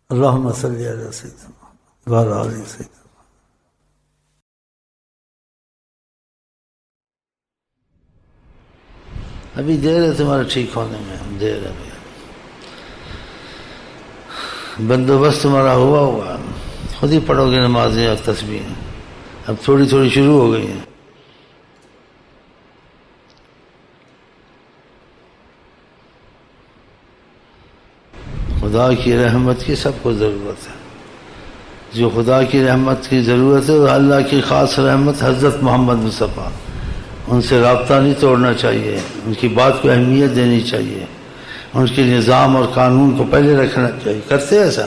اللہم صلی علی سیدنا وعلی آل سیدنا. ابھی دیر ہے تمہارے ٹھیک ہونے میں، دیر ہے. بندوبست تمہارا ہوا خود ہی پڑھو گے نمازیں اور تسبیحیں. اب تھوڑی تھوڑی شروع ہو گئی ہیں. خدا کی رحمت کی سب کو ضرورت ہے. جو خدا کی رحمت کی ضرورت ہے وہ اللہ کی خاص رحمت حضرت محمد مصطفیٰ. ان سے رابطہ نہیں توڑنا چاہیے، ان کی بات کو اہمیت دینی چاہیے، ان کے نظام اور قانون کو پہلے رکھنا چاہیے. کرتے ایسا؟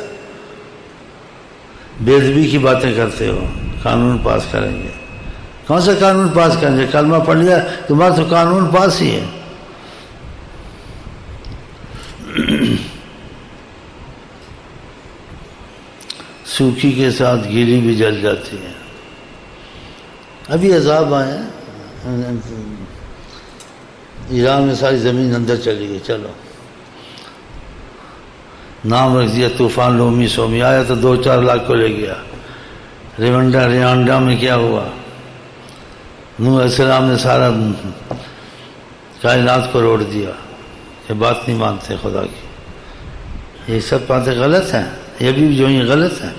بے ادبی کی باتیں کرتے ہو. قانون پاس کریں گے. کون سا قانون پاس کریں گے؟ کلمہ پڑھ لیا تمہارا تو قانون پاس ہی ہے. سوکھی کے ساتھ گیلی بھی جل جاتی ہے. ابھی عذاب آئے ہیں. ایران میں ساری زمین اندر چلی گئی. چلو نام رکھ دیا طوفان لومی سومی. آیا تو 2-4 لاکھ کو لے گیا. ریانڈا میں کیا ہوا؟ نوح علیہ السلام نے سارا کائنات کو روڑ دیا. یہ بات نہیں مانتے خدا کی. یہ سب باتیں غلط ہیں. یہ بھی جو یہ غلط ہیں.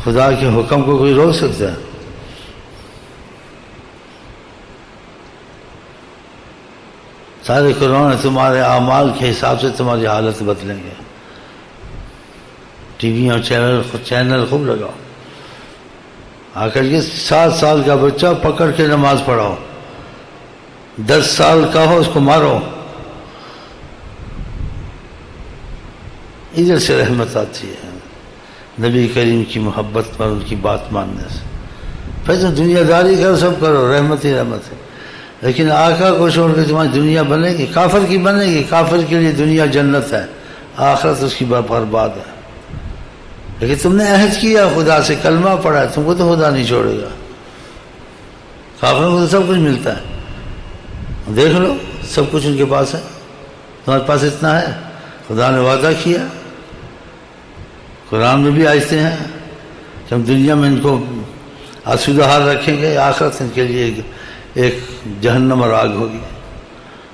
خدا کے حکم کو کوئی روک سکتا ہے؟ سارے قرآن تمہارے اعمال کے حساب سے تمہاری حالت بدلیں گے. ٹی وی اور چینل خوب لگاؤ. آ کر کے 7 سال کا بچہ پکڑ کے نماز پڑھاؤ. 10 سال کا ہو اس کو مارو. ادھر سے رحمت آتی ہے نبی کریم کی محبت پر، ان کی بات ماننے سے. پھر تو دنیا داری کرو، سب کرو، رحمت ہی رحمت ہے. لیکن آقا کو چھوڑ کے تمہاری دنیا بنے گی؟ کافر کی بنے گی. کافر کے لیے دنیا جنت ہے، آخرت اس کی برباد ہے. لیکن تم نے عہد کیا خدا سے، کلمہ پڑھا، تم کو تو خدا نہیں چھوڑے گا. کافروں کو تو سب کچھ ملتا ہے. دیکھ لو سب کچھ ان کے پاس ہے. تمہارے پاس اتنا ہے؟ خدا نے وعدہ کیا، قرآن میں بھی آیتیں ہیں کہ ہم دنیا میں ان کو آسودہ حال رکھیں گے، آخرت ان کے لیے ایک جہنم اور آگ ہوگی.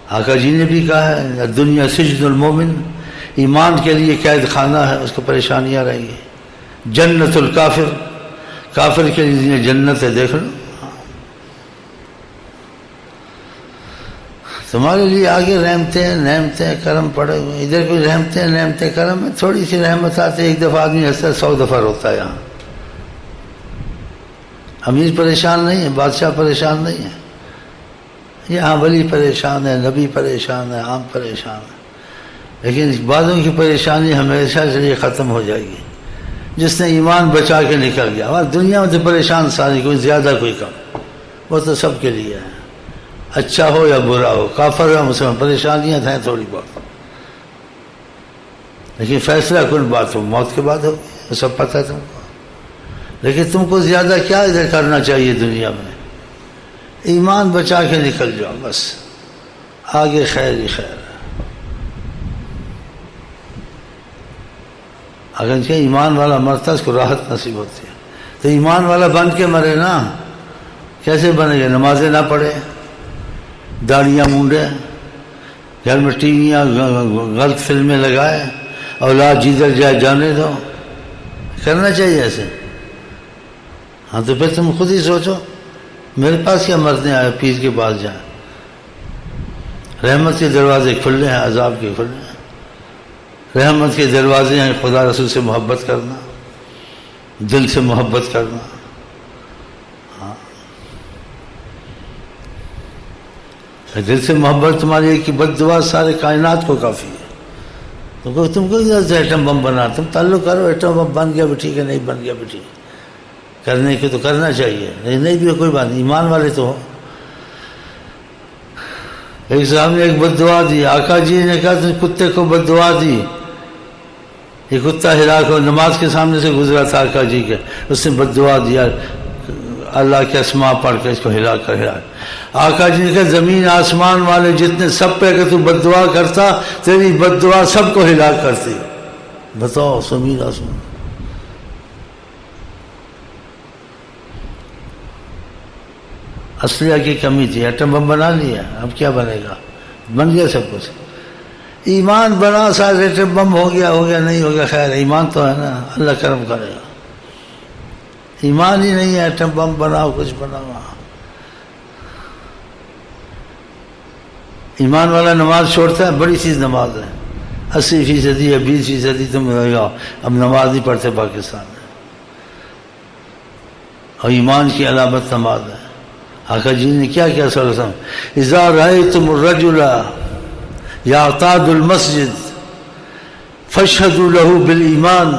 آقا جی نے بھی کہا ہے دنیا سجن المومن، ایمان کے لیے قید خانہ ہے، اس کو پریشانیاں رہیں گی. جنت الکافر، کافر کے لیے جنت ہے. دیکھ لو تمہارے لیے آگے رحمتیں کرم پڑے ہوئے. ادھر کوئی رحمتیں کرم ہے؟ تھوڑی سی رحمت آتے، ایک دفعہ آدمی ہنستا ہے، 100 دفعہ روتا ہے. یہاں امیر پریشان نہیں ہے، بادشاہ پریشان نہیں ہے. یہاں ولی پریشان ہے، نبی پریشان ہے، عام پریشان ہے. لیکن بعضوں کی پریشانی ہمیشہ سے یہ ختم ہو جائے گی جس نے ایمان بچا کے نکل گیا. ہماری دنیا میں تو پریشان ساری، کوئی زیادہ کوئی کم، وہ تو سب کے لیے ہے. اچھا ہو یا برا ہو، کافر ہو مسلمان، پریشانیاں ہیں تھوڑی بہت. لیکن فیصلہ کن بات ہو، موت کے بعد ہوگی، وہ سب پتہ ہے تم کو. لیکن تم کو زیادہ کیا ادھر کرنا چاہیے دنیا میں؟ ایمان بچا کے نکل جاؤ بس، آگے خیر ہی خیر. اگر کہ ایمان والا مرتا اس کو راحت نصیب ہوتی ہے. تو ایمان والا بن کے مرے نا. کیسے بنے گا؟ نمازیں نہ پڑھے، داڑیاں مونڈے، گھر میں ٹی ویاں غلط فلمیں لگائے، اولاد جدھر جائے جانے دو. کرنا چاہیے ایسے. ہاں تو پھر تم خود ہی سوچو، میرے پاس کیا مرنے آئے، پیر کے پاس جائیں. رحمت کے دروازے کھلے ہیں، عذاب کے کھلے ہیں. رحمت کے دروازے ہیں خدا رسول سے محبت کرنا، دل سے محبت کرنا. دل سے محبت تمہاری ایک کی بد دعا سارے کائنات کو کافی ہے. تم کو ایٹم بم بنا، تم تعلق کرو، ایٹم بم بن گیا بھی ٹھیک ہے، نہیں بن گیا بھی ٹھیک ہے. کرنے کے تو کرنا چاہیے، نہیں بھی کوئی بات نہیں. ایمان والے تو ہو. ایک صاحب نے ایک بد دعا دی. آقا جی نے کہا تم کتے کو بد دعا دی. یہ کتا ہلاک ہو، نماز کے سامنے سے گزرا تھا آقا جی کے، اس نے بد دعا دیا. اللہ کے اسماء پڑھ کے اس کو ہلا کر آقا جی نے کہا زمین آسمان والے جتنے سب پہ کہ تو بد دعا کرتا تیری بد دعا سب کو ہلا کرتی. بتاؤ زمین آسمان. اسلحہ کی کمی تھی, ایٹم بم بنا لیا, اب کیا بنے گا؟ بن گیا سب کچھ. ایمان بنا سارے ایٹم بم ہو گیا نہیں ہو گیا, خیر ایمان تو ہے نا, اللہ کرم کرے گا. ایمان ہی نہیں ہے, ایٹم بم بناؤ کچھ بناؤ. ایمان والا نماز چھوڑتا ہے, بڑی چیز نماز ہے. 80% یا 20% تم اب نماز نہیں پڑھتے پاکستان میں, اور ایمان کی علامت نماز ہے. آقا جی نے کیا کیا صلی اللہ علیہ وسلم, اذا رأیتم الرجل یعتاد المسجد فاشهدوا له بالایمان,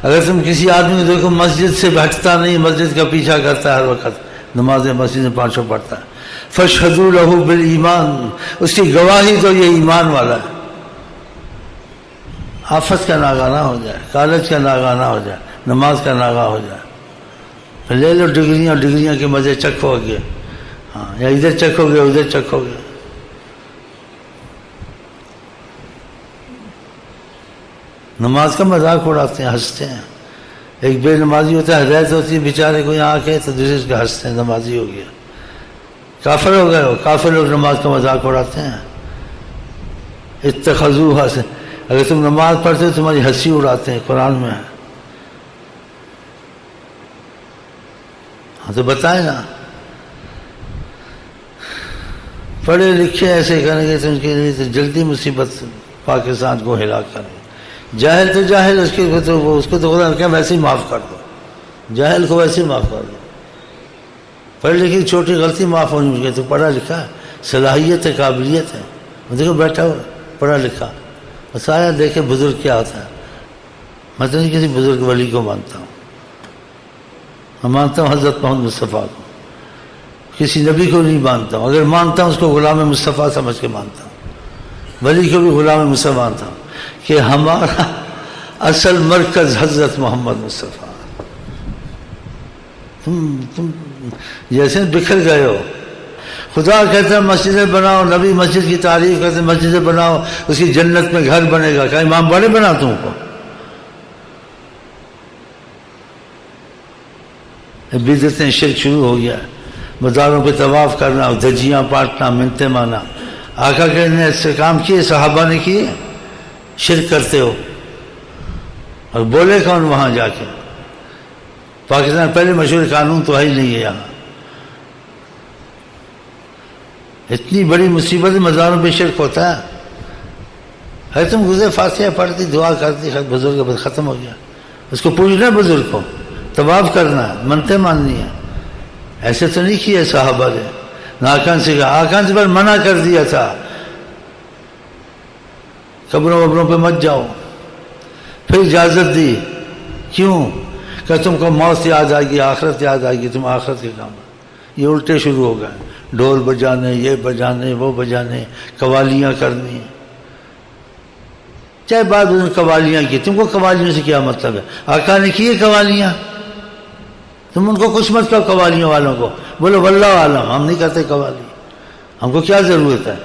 اگر تم کسی آدمی کو دیکھو مسجد سے ہٹتا نہیں, مسجد کا پیچھا کرتا ہے ہر وقت, نماز مسجد میں 500 پڑھتا ہے, فاشهدوا له بالایمان, اس کی گواہی تو یہ ایمان والا ہے. آفت کا ناگہاں ہو جائے, کالج کا ناگہاں ہو جائے, نماز کا ناگہاں ہو جائے, لے لو ڈگریاں کے مزے چکھو گے, ہاں, یا ادھر چکھو گے ادھر چکھو گے. نماز کا مذاق اڑاتے ہیں, ہنستے ہیں. ایک بے نمازی ہوتا ہے, ہدایت ہوتی ہے بیچارے کو یہاں آ کے, تو دوسرے کا ہنستے ہیں, نمازی ہو گیا, کافر ہو گئے. کافر لوگ نماز کا مذاق اڑاتے ہیں. اتخذوها سے, اگر تم نماز پڑھتے ہو تمہاری ہنسی اڑاتے ہیں, قرآن میں ہے. ہاں تو بتائیں نا, پڑھے لکھے ایسے کریں گے تو ان کے لیے تو جلدی مصیبت پاکستان کو ہلاک کرے. جاہل تو جاہل, اس کو تو خدا کیا ویسے ہی معاف کر دو, جاہل کو ویسے ہی معاف کر دو. پڑھ لکھے چھوٹی غلطی معاف ہونی مجھے, تو پڑھا لکھا صلاحیت ہے, قابلیت ہے, دیکھو بیٹھا ہوا پڑھا لکھا, بس آیا دیکھے بزرگ کیا ہوتا ہے. میں تو نہیں کسی بزرگ ولی کو مانتا ہوں, میں مانتا ہوں حضرت محمد مصطفیٰ کو, کسی نبی کو نہیں مانتا ہوں. اگر مانتا ہوں اس کو غلام مصطفیٰ سمجھ کے مانتا ہوں, ولی کو بھی غلام مصطفیٰ مانتا ہوں, کہ ہمارا اصل مرکز حضرت محمد مصطفیٰ. تم جیسے بکھر گئے ہو. خدا کہتا ہے مسجدیں بناؤ, نبی مسجد کی تعریف کرتے ہیں, مسجدیں بناؤ, اس کی جنت میں گھر بنے گا. کیا امام بڑے بنا تم کو؟ بدعتیں, شرک شروع ہو گیا. مزاروں پہ طواف کرنا, دھجیاں پاٹنا, منتیں مانا. آقا کہ نے ایسے کام کیے, صحابہ نے کیے. شرک کرتے ہو, اور بولے کون وہاں جا کے؟ پاکستان پہلے مشہور قانون تو ہے ہی نہیں ہے یہاں. اتنی بڑی مصیبت مزاروں پہ شرک ہوتا ہے. ہے تم گزرے فاتحہ پڑھتی, دعا کرتی, بزرگ ختم ہو گیا. اس کو پوچھنا بزرگ کو, طواف کرنا ہے, منتیں ماننی ہے. ایسے تو نہیں کیا صحابہ نے. ناکان سے کہا, آکان سے پر منع کر دیا تھا, قبروں وبروں پہ مت جاؤ. پھر اجازت دی, کیوں؟ کہ تم کو موت یاد آئے گی, آخرت یاد آئے گی, تم آخرت کے کام. یہ الٹے شروع ہو گئے, ڈھول بجانے, یہ بجانے, وہ بجانے, قوالیاں کرنی. چاہے بعد انہوں نے قوالیاں کی, تم کو قوالیوں سے کیا مطلب ہے؟ آقا نے کی قوالیاں, تم ان کو کچھ مت کہو قوالیوں والوں کو. بولو واللہ عالم, ہم نہیں کرتے قوالی, ہم کو کیا ضرورت ہے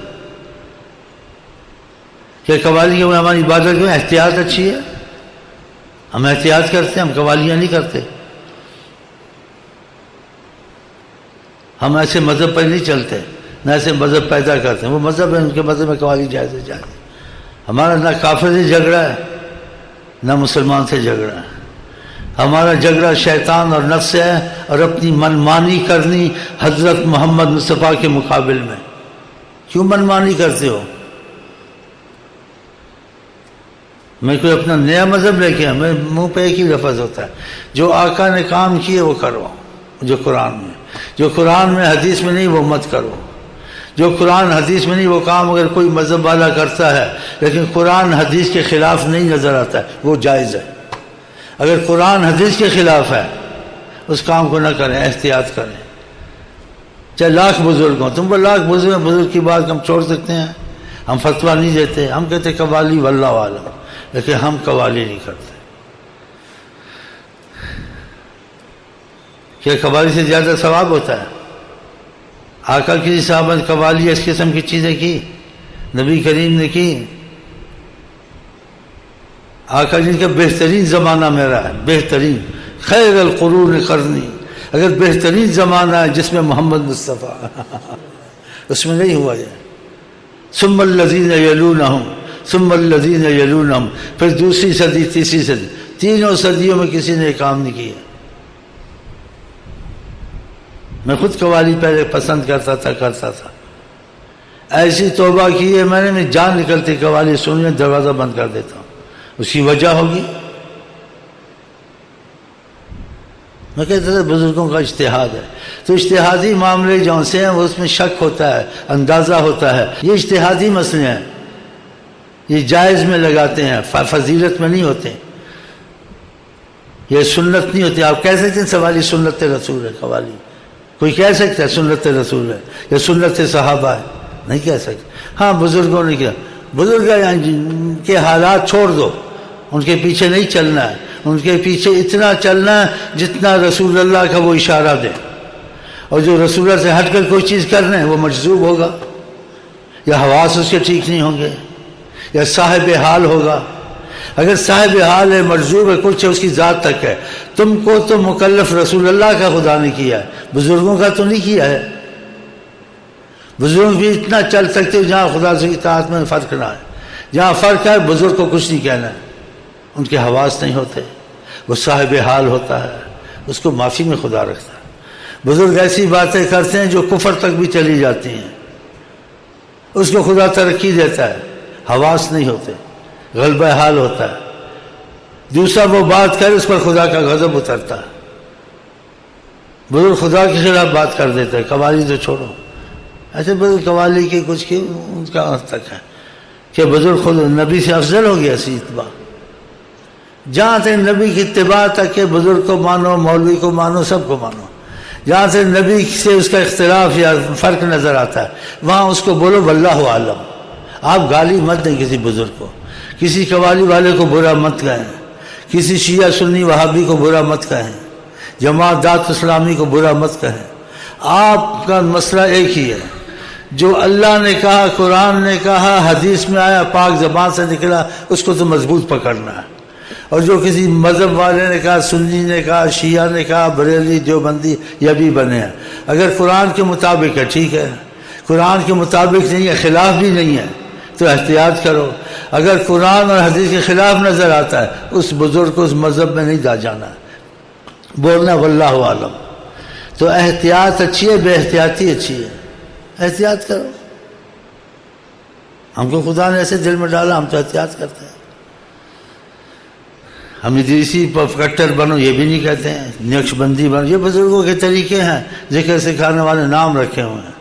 کہ قوالیوں میں ہماری عبادت میں احتیاط اچھی ہے, ہم احتیاط کرتے ہیں, ہم قوالیاں نہیں کرتے. ہم ایسے مذہب پر نہیں چلتے, نہ ایسے مذہب پیدا کرتے ہیں. وہ مذہب ہے, ان کے مذہب میں قوالی جائز ہے, جائز. ہمارا نہ کافر سے جھگڑا ہے, نہ مسلمان سے جھگڑا ہے. ہمارا جھگڑا شیطان اور نفس سے ہے, اور اپنی منمانی کرنی حضرت محمد مصطفیٰ کے مقابل میں. کیوں منمانی کرتے ہو؟ میں کوئی اپنا نیا مذہب لے کے, میں منہ پہ ایک ہی لفظ ہوتا ہے, جو آقا نے کام کیے وہ کرو. جو قرآن میں حدیث میں نہیں وہ مت کرو. جو قرآن حدیث میں نہیں وہ کام اگر کوئی مذہب والا کرتا ہے لیکن قرآن حدیث کے خلاف نہیں نظر آتا ہے, وہ جائز ہے. اگر قرآن حدیث کے خلاف ہے اس کام کو نہ کریں, احتیاط کریں. چاہے لاکھ بزرگ ہوں, تم کو لاکھ بزرگ کی بات ہم چھوڑ سکتے ہیں, ہم فتویٰ نہیں دیتے. ہم کہتے قوالی واللہ عالم, لیکن ہم قوالی نہیں کرتے. کیا قوالی سے زیادہ ثواب ہوتا ہے؟ آقا کسی صحابہ نے قوالی اس قسم کی چیزیں کی؟ نبی کریم نے کی؟ آقا جن کا بہترین زمانہ میرا ہے، بہترین، خیر القرون قرنی، اگر بہترین زمانہ ہے جس میں محمد مصطفیٰ اس میں نہیں ہوا یہ، ثم الذین یلونہم ثم الذین یلونہم، پھر دوسری صدی، تیسری صدی، تینوں صدیوں میں کسی نے کام نہیں کیا۔ میں خود قوالی پہلے پسند کرتا تھا، ایسی توبہ کی ہے میں نے، جان نکلتی قوالی سننے دروازہ بند کر دیتا ہوں۔ اس کی وجہ ہوگی، میں کہتا تھا بزرگوں کا اجتہاد ہے، تو اجتہادی معاملے جو سے ہیں وہ اس میں شک ہوتا ہے، اندازہ ہوتا ہے، یہ اجتہادی مسئلے ہیں، یہ جائز میں لگاتے ہیں، فضیلت میں نہیں ہوتے، یہ سنت نہیں ہوتی۔ آپ کہہ سکتے ہیں سوالی سنت رسول ہے، قوالی کوئی کہہ سکتا ہے سنت رسول ہے یا سنت صحابہ ہے؟ نہیں کہہ سکتے۔ ہاں بزرگوں نے کیا، بزرگ کے حالات چھوڑ دو، ان کے پیچھے نہیں چلنا ہے، ان کے پیچھے اتنا چلنا ہے جتنا رسول اللہ کا وہ اشارہ دے، اور جو رسول اللہ سے ہٹ کر کوئی چیز کرنا ہے وہ مجذوب ہوگا، یا حواس اس کے ٹھیک نہیں ہوں گے، یا صاحب حال ہوگا۔ اگر صاحب حال ہے، مجذوب ہے، کچھ ہے، اس کی ذات تک ہے، تم کو تو مکلف رسول اللہ کا خدا نے کیا ہے، بزرگوں کا تو نہیں کیا ہے۔ بزرگ بھی اتنا چل سکتے جہاں خدا سے اطاعت میں فرق نہ ہے، جہاں فرق ہے بزرگ کو کچھ نہیں کہنا ہے، ان کے حواس نہیں ہوتے، وہ صاحب حال ہوتا ہے، اس کو معافی میں خدا رکھتا ہے۔ بزرگ ایسی باتیں کرتے ہیں جو کفر تک بھی چلی جاتی ہیں، اس کو خدا ترقی دیتا ہے، حواس نہیں ہوتے، غلبہ حال ہوتا ہے۔ دوسرا وہ بات کرے اس پر خدا کا غضب اترتا ہے، بزرگ خدا کے خلاف بات کر دیتا ہے۔ قوالی تو چھوڑو، ایسے بزرگ قوالی کی کچھ کی ان کا وقت تک ہے کہ بزرگ خود نبی سے افضل ہو گیا اسی اتباع۔ جہاں تک نبی کی اتباع تک کہ بزرگ کو مانو، مولوی کو مانو، سب کو مانو، جہاں سے نبی سے اس کا اختلاف یا فرق نظر آتا ہے وہاں اس کو بولو واللہ عالم۔ آپ گالی مت دیں کسی بزرگ کو، کسی قوالی والے کو برا مت کہیں، کسی شیعہ سنی وہابی کو برا مت کہیں، جماعت دعوت اسلامی کو برا مت کہیں۔ آپ کا مسئلہ ایک ہی ہے، جو اللہ نے کہا، قرآن نے کہا، حدیث میں آیا، پاک زبان سے نکلا، اس کو تو مضبوط پکڑنا ہے۔ اور جو کسی مذہب والے نے کہا، سنی نے کہا، شیعہ نے کہا، بریلی، دیوبندی، یہ بھی بنے ہیں، اگر قرآن کے مطابق ہے ٹھیک ہے، قرآن کے مطابق نہیں ہے، خلاف بھی نہیں ہے تو احتیاط کرو۔ اگر قرآن اور حدیث کے خلاف نظر آتا ہے اس بزرگ کو اس مذہب میں نہیں دا جانا ہے، بولنا واللہ عالم۔ تو احتیاط اچھی ہے، بے احتیاطی اچھی ہے، احتیاط کرو۔ ہم کو خدا نے ایسے دل میں ڈالا، ہم تو احتیاط کرتے ہیں۔ ہم ادریسی کٹر بنو یہ بھی نہیں کہتے ہیں، نقش بندی بنو، یہ بزرگوں کے طریقے ہیں، ذکر سکھانے والے نام رکھے ہوئے ہیں۔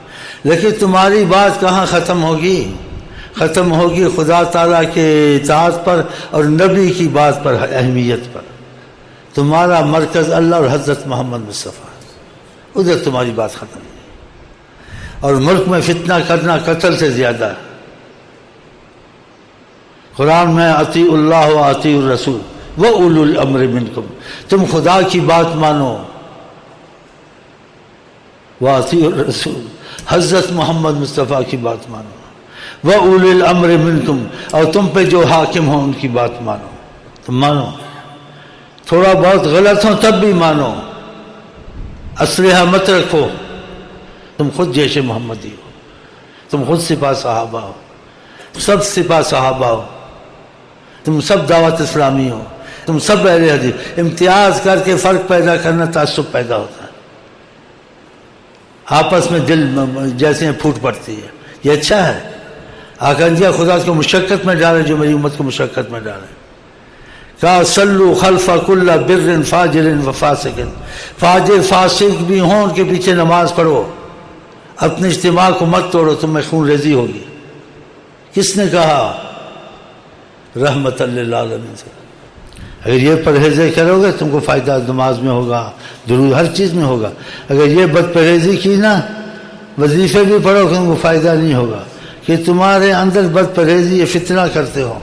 لیکن تمہاری بات کہاں ختم ہوگی؟ ختم ہوگی خدا تعالیٰ کے اطاعت پر اور نبی کی بات پر، اہمیت پر۔ تمہارا مرکز اللہ اور حضرت محمد مصطفیٰ، ادھر تمہاری بات ختم ہے۔ اور ملک میں فتنہ کرنا قتل سے زیادہ ہے۔ قرآن میں اطیع اللہ و اطیع الرسول وَأُولُو الْأَمْرِ مِنْكُمْ، تم خدا کی بات مانو، وَأَطِیعُوا الرَّسُولَ، حضرت محمد مصطفیٰ کی بات مانو، وَأُولِي الْأَمْرِ مِنْكُمْ، اور تم پہ جو حاکم ہوں ان کی بات مانو، تم مانو، تھوڑا بہت غلط ہو تب بھی مانو، اسلحہ مت رکھو، تم خود جیش محمدی ہو، تم خود سپاہ صحابہ ہو، سب سپاہ صحابہ ہو، تم سب دعوت اسلامی ہو، تم سب اہل حدیث۔ امتیاز کر کے فرق پیدا کرنا تعصب پیدا ہوتا ہے، آپس میں دل جیسے پھوٹ پڑتی ہے، یہ اچھا ہے۔ آقا نے خدا کو مشقت میں ڈالے، جو میری امت کو مشقت میں ڈالے، کہا صلو خلف کل بر فاجر و فاسق، فاجر فاسق بھی ہوں ان کے پیچھے نماز پڑھو، اپنے اجتماع کو مت توڑو، تم میں خون ریزی ہوگی۔ کس نے کہا؟ رحمت للعالمین سے۔ اگر یہ پرہیزیں کرو گے تم کو فائدہ نماز میں ہوگا، درود ہر چیز میں ہوگا۔ اگر یہ بد پرہیزی کی نا، وظیفے بھی پڑھو تم کو فائدہ نہیں ہوگا، کہ تمہارے اندر بد پرہیزی یہ فتنہ کرتے ہو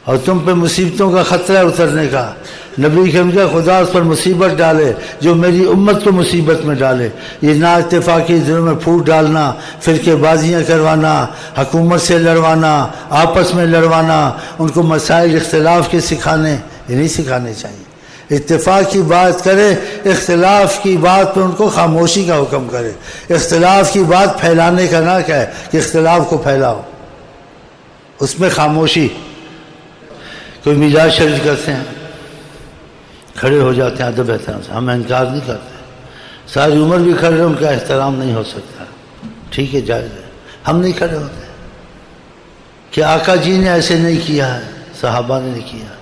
اور تم پہ مصیبتوں کا خطرہ اترنے کا۔ نبی کریم کا خدا اس پر مصیبت ڈالے جو میری امت کو مصیبت میں ڈالے. یہ نا اتفاقی دلوں میں پھوٹ ڈالنا، فرقے بازیاں کروانا، حکومت سے لڑوانا، آپس میں لڑوانا، ان کو مسائل اختلاف کے سکھانے، یہ نہیں سکھانے چاہیے. اتفاق کی بات کرے، اختلاف کی بات پر ان کو خاموشی کا حکم کرے. اختلاف کی بات پھیلانے کا نہ کہے کہ اختلاف کو پھیلاؤ، اس میں خاموشی. کوئی میلاد شریف کرتے ہیں، کھڑے ہو جاتے ہیں ادب احترام سے، ہم انکار نہیں کرتے. ساری عمر بھی کھڑے ان کا احترام نہیں ہو سکتا، ٹھیک ہے، جائز ہے، ہم نہیں کھڑے ہوتے. کہ آقا جی نے ایسے نہیں کیا ہے، صحابہ نے نہیں کیا.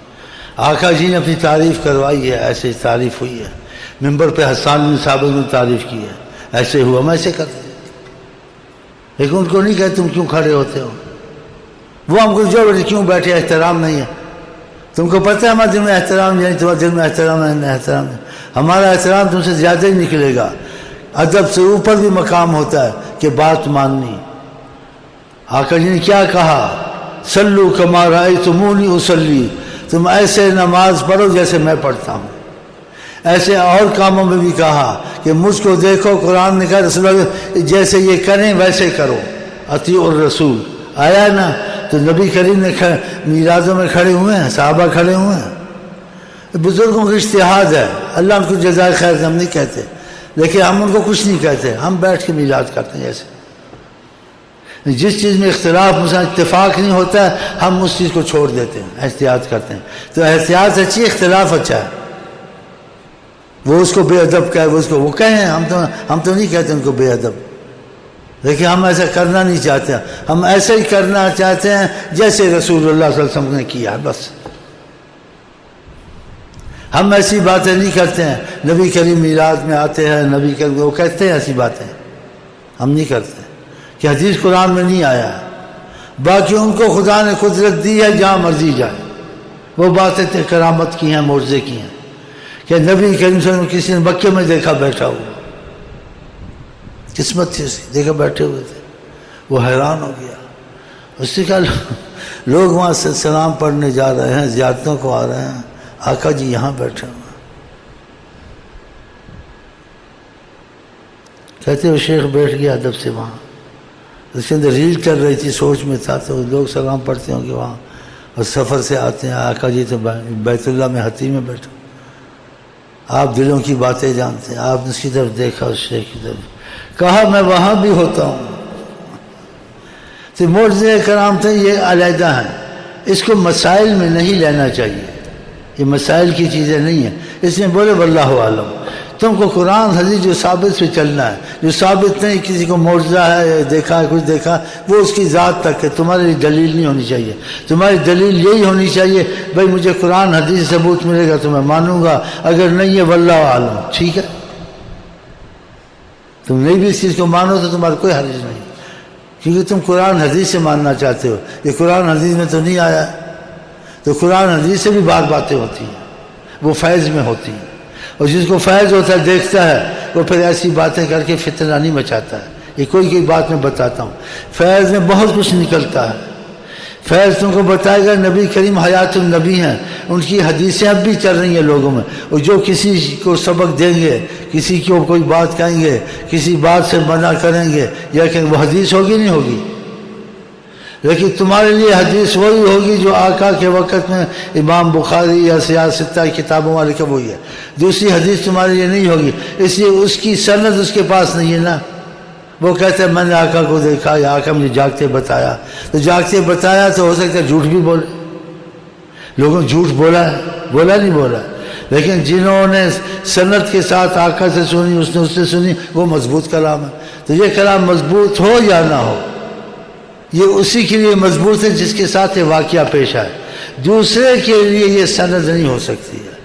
آقا جی نے اپنی تعریف کروائی ہے، ایسے تعریف ہوئی ہے. ممبر پہ حسان بن ثابت نے تعریف کی ہے، ایسے ہوا، ہم ایسے کرتے ہیں. لیکن ان کو نہیں کہتے تم کیوں کھڑے ہوتے ہو. وہ ہم کو جو کیوں بیٹھے، احترام نہیں ہے. تم کو پتہ ہے ہمارے دل میں احترام، یعنی تمہارے دل میں احترام ہے، احترام ہے. ہمارا احترام تم سے زیادہ ہی نکلے گا. ادب سے اوپر بھی مقام ہوتا ہے کہ بات ماننی. آقا جی نے کیا کہا؟ صلو کما رأیتمونی اصلی، تم ایسے نماز پڑھو جیسے میں پڑھتا ہوں. ایسے اور کاموں میں بھی کہا کہ مجھ کو دیکھو، قرآن نے کہا رسول اللہ جیسے یہ کریں ویسے کرو، اطیعوا الرسول. آیا نا؟ تو نبی کریم نے میلادوں میں کھڑے ہوئے ہیں، صحابہ کھڑے ہوئے ہیں. بزرگوں کا اجتہاد ہے، اللہ ان کو جزائے خیر ہم نہیں کہتے، لیکن ہم ان کو کچھ نہیں کہتے. ہم بیٹھ کے میلاد کرتے ہیں. جیسے جس چیز میں اختلاف مثلا اتفاق نہیں ہوتا ہے، ہم اس چیز کو چھوڑ دیتے ہیں، احتیاط کرتے ہیں. تو احتیاط اچھی، اختلاف اچھا ہے. وہ اس کو بے ادب کہے، وہ اس کو وہ کہیں، ہم تو نہیں کہتے ان کو بے ادب، لیکن ہم ایسا کرنا نہیں چاہتے. ہم ایسے ہی کرنا چاہتے ہیں جیسے رسول اللہ صلی اللہ علیہ وسلم نے کیا ہے، بس. ہم ایسی باتیں نہیں کرتے ہیں. نبی کریم میلاد میں آتے ہیں، نبی کریم وہ کہتے ہیں ایسی باتیں، ہم نہیں کرتے کہ حدیث قرآن میں نہیں آیا. باقی ان کو خدا نے قدرت دی ہے، جہاں مرضی جائے. وہ باتیں کرامت کی ہیں، معجزے کی ہیں کہ نبی کریم صلی اللہ علیہ وسلم کسی نے مکے میں دیکھا بیٹھا ہوا، قسمت تھی اس کی، دیکھا بیٹھے ہوئے تھے. وہ حیران ہو گیا. اس سے کہا لوگ وہاں سے سلام پڑھنے جا رہے ہیں، زیارتوں کو آ رہے ہیں، آقا جی یہاں بیٹھے ہوئے. کہتے وہ شیخ بیٹھ گیا ادب سے وہاں. اس کے اندر ریل چل رہی تھی، سوچ میں تھا. تو لوگ سلام پڑھتے ہوں گے وہاں، اور سفر سے آتے ہیں. آقا جی تو بیت اللہ میں حتیم میں بیٹھے. آپ دلوں کی باتیں جانتے ہیں. آپ نے اس کی طرف دیکھا، اس شیخ کی طرف، کہا میں وہاں بھی ہوتا ہوں. تو معجزے کرام تھے، یہ علیحدہ ہیں. اس کو مسائل میں نہیں لینا چاہیے، یہ مسائل کی چیزیں نہیں ہیں. اس میں بولے واللہ عالم. تم کو قرآن حدیث جو ثابت پہ چلنا ہے، جو ثابت نہیں، کسی کو معجزہ ہے، دیکھا ہے، کچھ دیکھا، وہ اس کی ذات تک ہے. تمہارے لیے دلیل نہیں ہونی چاہیے. تمہاری دلیل یہی ہونی چاہیے بھائی مجھے قرآن حدیث ثبوت ملے گا تو میں مانوں گا، اگر نہیں ہے واللہ عالم. ٹھیک ہے، تم نہیں بھی اس چیز کو مانو تو تمہارا کوئی حرج نہیں، کیونکہ تم قرآن حدیث سے ماننا چاہتے ہو. یہ قرآن حدیث میں تو نہیں آیا. تو قرآن حدیث سے بھی باتیں ہوتی ہیں، وہ فیض میں ہوتی ہیں. اور جس کو فیض ہوتا ہے دیکھتا ہے، وہ پھر ایسی باتیں کر کے فتنہ نہیں مچاتا ہے. یہ کوئی بات میں بتاتا ہوں، فیض میں بہت کچھ نکلتا ہے. فیض تم کو بتائے گا نبی کریم حیات النبی ہیں، ان کی حدیثیں اب بھی چل رہی ہیں لوگوں میں. اور جو کسی کو سبق دیں گے، کسی کو کوئی بات کہیں گے، کسی بات سے منع کریں گے، یا کہ وہ حدیث ہوگی نہیں ہوگی. لیکن تمہارے لیے حدیث وہی ہوگی جو آقا کے وقت میں امام بخاری یا سیاستہ کتابوں والے کا وہی ہے. دوسری حدیث تمہارے لیے نہیں ہوگی، اس لیے اس کی سند اس کے پاس نہیں ہے نا. وہ کہتے ہیں میں نے آقا کو دیکھا، یا آقا مجھے جاگتے بتایا. تو جاگتے بتایا تو ہو سکتا ہے جھوٹ بھی بولے. لوگوں نے جھوٹ بولا ہے، بولا نہیں بولا. لیکن جنہوں نے سند کے ساتھ آقا سے سنی، اس نے اس سے سنی، وہ مضبوط کلام ہے. تو یہ کلام مضبوط ہو یا نہ ہو، یہ اسی کے لیے مضبوط ہے جس کے ساتھ یہ واقعہ پیش آئے. دوسرے کے لیے یہ سند نہیں ہو سکتی ہے.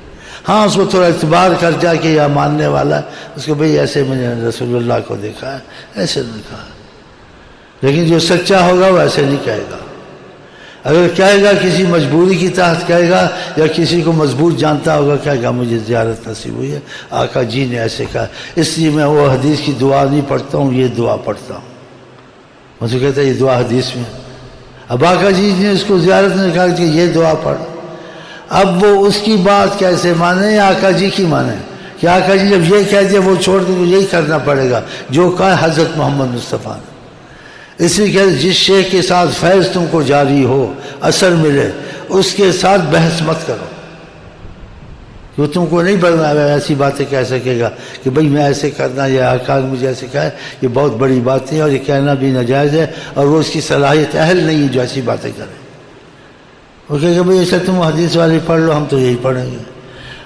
ہاں اس کو تھوڑا اعتبار کر جا کہ یہ ماننے والا ہے، اس کو بھئی ایسے میں نے رسول اللہ کو دیکھا ہے، ایسے نہیں کہا. لیکن جو سچا ہوگا وہ ایسے نہیں کہے گا. اگر کہے گا کسی مجبوری کی تحت کہے گا، یا کسی کو مضبوط جانتا ہوگا کہے گا مجھے زیارت نصیب ہوئی ہے، آقا جی نے ایسے کہا، اس لیے میں وہ حدیث کی دعا نہیں پڑھتا ہوں، یہ دعا پڑھتا ہوں. مجھے کہتا ہے یہ دعا حدیث میں. اب آقا جی نے اس کو زیارت میں کہا کہ یہ دعا پڑھ. اب وہ اس کی بات کیسے مانے یا آقا جی کی مانے کہ آقا جی جب یہ کہہ دیا وہ چھوڑ کے یہی کرنا پڑے گا جو کہا حضرت محمد مصطفیٰ نے. اس لیے کہ جس شیخ کے ساتھ فیض تم کو جاری ہو اثر ملے اس کے ساتھ بحث مت کرو. وہ تم کو نہیں بڑھنا ایسی باتیں کہہ سکے گا کہ بھئی میں ایسے کرنا یا آقا مجھے ایسے کہا ہے یہ بہت بڑی بات ہے اور یہ کہنا بھی ناجائز ہے اور وہ اس کی صلاحیت اہل نہیں ہے جو ایسی باتیں کرے. وہ کہے گا بھئی ایسا تم حدیث والے پڑھ لو ہم تو یہی پڑھیں گے.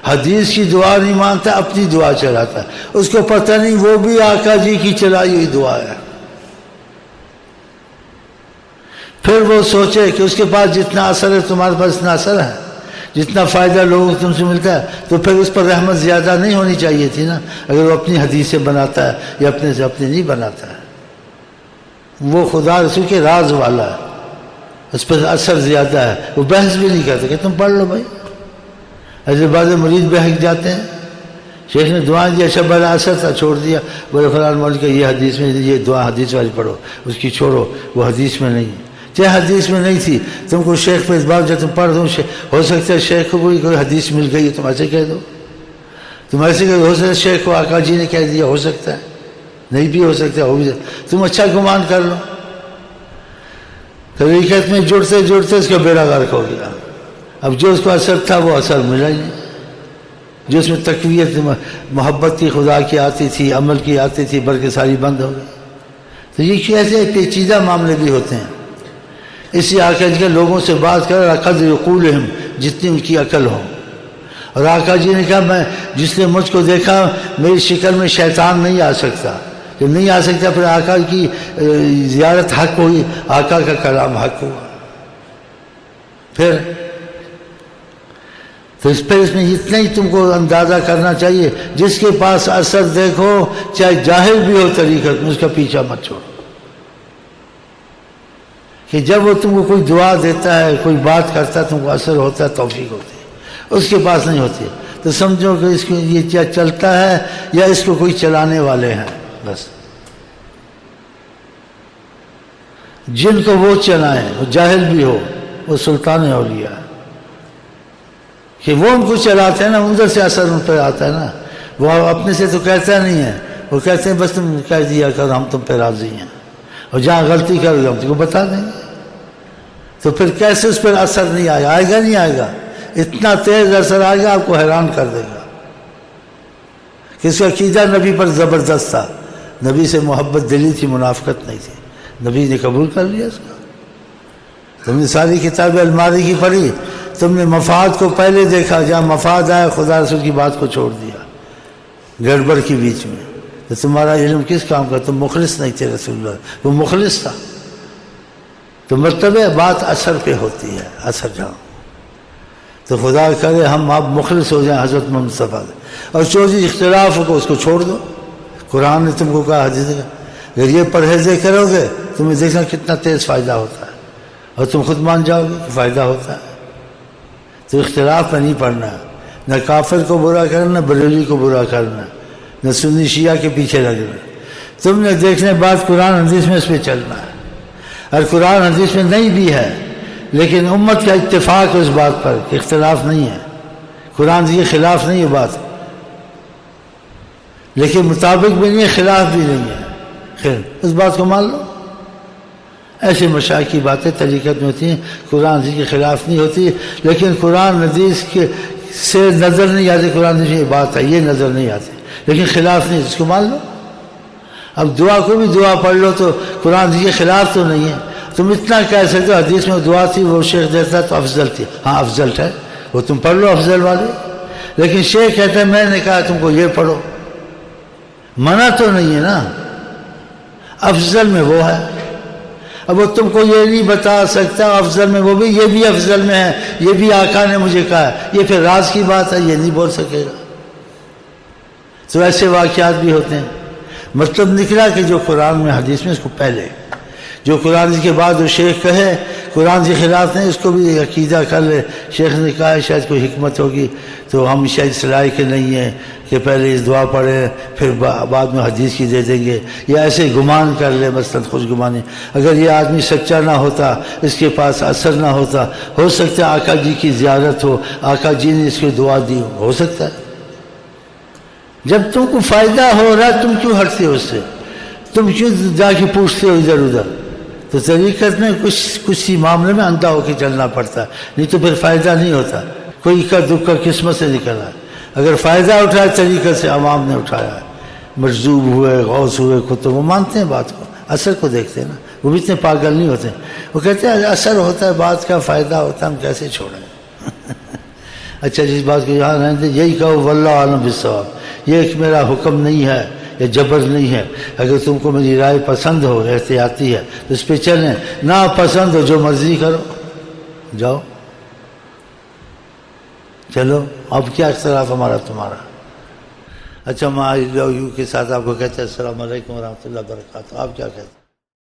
حدیث کی دعا نہیں مانتا اپنی دعا چلاتا ہے. اس کو پتہ نہیں وہ بھی آقا جی کی چلائی ہوئی دعا ہے. پھر وہ سوچے کہ اس کے پاس جتنا اثر ہے تمہارے پاس اتنا اثر ہے, جتنا فائدہ لوگوں کو تم سے ملتا ہے, تو پھر اس پر رحمت زیادہ نہیں ہونی چاہیے تھی نا اگر وہ اپنی حدیثیں بناتا ہے یا اپنے سے اپنے نہیں بناتا ہے. وہ خدا رسول کے راز والا ہے, اس پر اثر زیادہ ہے. وہ بحث بھی نہیں کرتا کہ تم پڑھ لو بھائی. ایسے بعض مرید بہک جاتے ہیں, شیخ نے دعا دیا اچھا بڑا اثر تھا چھوڑ دیا, بولے فلان مولوی کا یہ حدیث میں یہ دعا حدیث والی پڑھو اس کی چھوڑو وہ حدیث میں نہیں. چاہے حدیث میں نہیں تھی تم کو شیخ پہ اس بات جب تم پڑھ دو ہو سکتا ہے شیخ کو کوئی حدیث مل گئی تم ایسے کہہ دو. تم ایسے کہہ دو ہو سکتا ہے شیخ کو آقا جی نے کہہ دیا, ہو سکتا ہے نہیں بھی ہو سکتا ہے, ہو بھی تم اچھا گمان کر لو. طریقت میں جڑتے جڑتے اس کا بیڑا غرق ہو گیا. اب جو اس کو اثر تھا وہ اثر ملا ہی نہیں. جو اس میں تقویت محبت کی خدا کی آتی تھی عمل کی آتی تھی بلکہ ساری بند ہو گئی. تو یہ ایسے پیچیدہ معاملے بھی ہوتے ہیں. اس لیے آقا جی کے لوگوں سے بات کر قدر عقولہم جتنی ان کی عقل ہو. اور آقا جی نے کہا میں جس نے مجھ کو دیکھا میری شکل میں شیطان نہیں آ سکتا. جب نہیں آ سکتا پھر آقا کی زیارت حق ہوئی, آقا کا کلام حق ہوا. پھر تو اس میں اتنا ہی تم کو اندازہ کرنا چاہیے جس کے پاس اثر دیکھو چاہے جاہل بھی ہو طریقت میں اس کا پیچھا مت چھوڑو. کہ جب وہ تم کو کوئی دعا دیتا ہے کوئی بات کرتا ہے تم کو اثر ہوتا ہے توفیق ہوتی ہے, اس کے پاس نہیں ہوتی تو سمجھو کہ اس کو یہ کیا چلتا ہے یا اس کو کوئی چلانے والے ہیں بس. جن کو وہ چلائیں وہ جاہل بھی ہو وہ سلطان اولیاء ہے کہ وہ ان کو چلاتے ہیں نا, ادھر سے اثر ان پہ آتا ہے نا. وہ اپنے سے تو کہتا نہیں ہے, وہ کہتے ہیں بس تم کہہ دیا کر ہم تم پہ راضی ہیں اور جہاں غلطی کرو گے ہم تم کو بتا دیں گے. تو پھر کیسے اس پر اثر نہیں آئے گا؟ آئے گا نہیں آئے گا. اتنا تیز اثر آئے گا آپ کو حیران کر دے گا. کس کا عقیدہ نبی پر زبردست تھا, نبی سے محبت دلی تھی منافقت نہیں تھی, نبی نے قبول کر لیا اس کا. تم نے ساری کتابیں الماری کی پڑھی, تم نے مفاد کو پہلے دیکھا, جہاں مفاد آیا خدا رسول کی بات کو چھوڑ دیا گڑبڑ کے بیچ میں. تو تمہارا علم کس کام کا؟ تم مخلص نہیں تھے رسول اللہ, وہ مخلص تھا. تو مطلب ہے بات اثر پہ ہوتی ہے, اثر جاؤ. تو خدا کرے ہم آپ مخلص ہو جائیں حضرت محمد مصطفیٰ. اور جو چیز اختلاف ہو اس کو چھوڑ دو. قرآن نے تم کو کہا, حدیث کا اگر یہ پرہیزیں کرو گے تمہیں دیکھنا کتنا تیز فائدہ ہوتا ہے, اور تم خود مان جاؤ گے کہ فائدہ ہوتا ہے. تو اختلاف میں نہیں پڑھنا, نہ کافر کو برا کرنا, نہ بریلوی کو برا کرنا, نہ سنی شیعہ کے پیچھے لگنا. تم نے دیکھنے بعد قرآن حدیث میں اس پہ چلنا ہے. اور قرآن حدیث میں نہیں بھی ہے لیکن امت کا اتفاق ہے اس بات پر کہ اختلاف نہیں ہے. قرآن کے خلاف نہیں ہے بات, لیکن مطابق بھی نہیں ہے خلاف بھی نہیں ہے. خیر اس بات کو مان لو. ایسے مشائخ کی باتیں طریقت میں ہوتی ہیں, قرآن حدیث کے خلاف نہیں ہوتی, لیکن قرآن حدیث کے سے نظر نہیں آتی قرآن حدیث کی بات ہے یہ نظر نہیں آتی, لیکن خلاف نہیں, اس کو مان لو. اب دعا کو بھی دعا پڑھ لو تو قرآن حدیث کے خلاف تو نہیں ہے. تم اتنا کہہ سکتے ہو حدیث میں دعا تھی وہ شیخ دیتا تو افضل تھی, ہاں افضل ہے وہ تم پڑھ لو افضل والے, لیکن شیخ کہتا ہے میں نے کہا تم کو یہ پڑھو, منع تو نہیں ہے نا, افضل میں وہ ہے. اب وہ تم کو یہ نہیں بتا سکتا افضل میں وہ بھی, یہ بھی افضل میں ہے, یہ بھی آقا نے مجھے کہا, یہ پھر راز کی بات ہے, یہ نہیں بول سکے گا. تو ایسے واقعات بھی ہوتے ہیں. مطلب نکلا کہ جو قرآن میں حدیث میں اس کو پہلے جو قرآن کے بعد وہ شیخ کہے قرآن کے خلاف نہیں، اس کو بھی عقیدہ کر لے، شیخ نے کہا ہے شاید کوئی حکمت ہوگی تو ہم شاید صلاح کے نہیں ہیں کہ پہلے اس دعا پڑھیں پھر بعد میں حدیث کی دے دیں گے، یا ایسے گمان کر لے، مثلا خوش گمانی. اگر یہ آدمی سچا نہ ہوتا، اس کے پاس اثر نہ ہوتا، ہو سکتا ہے آقا جی کی زیارت ہو، آقا جی نے اس کو دعا دی ہو سکتا ہے. جب تم کو فائدہ ہو رہا تم کیوں ہٹتے ہو اس سے؟ تم کیوں جا کے پوچھتے ہو ادھر ادھر؟ تو طریقت میں کچھ معاملے میں اندھا ہو کے چلنا پڑتا ہے، نہیں تو پھر فائدہ نہیں ہوتا. کوئی کا دکھ کا قسمت سے نکلا ہے. اگر فائدہ اٹھایا طریقت سے عوام نے اٹھایا ہے، مجذوب ہوئے، غوث ہوئے، کتب، وہ مانتے ہیں بات کو، اثر کو دیکھتے ہیں نا. وہ بھی اتنے پاگل نہیں ہوتے، وہ کہتے ہیں اثر ہوتا ہے بات کا، فائدہ ہوتا ہے، ہم کیسے چھوڑیں. اچھا جس بات کو یہاں رہنے دیں، یہی کہو واللہ عالم بالصواب. یہ ایک میرا حکم نہیں ہے، یہ جبر نہیں ہے. اگر تم کو میری رائے پسند ہو، احتیاطی ہے، تو اس پہ چلیں. نہ پسند ہو جو مرضی کرو، جاؤ چلو. اب کیا اختلاف ہمارا تمہارا؟ اچھا میں یو کے ساتھ آپ کو کہتے ہیں السلام علیکم ورحمۃ اللہ وبرکاتہ، آپ کیا کہتے ہیں؟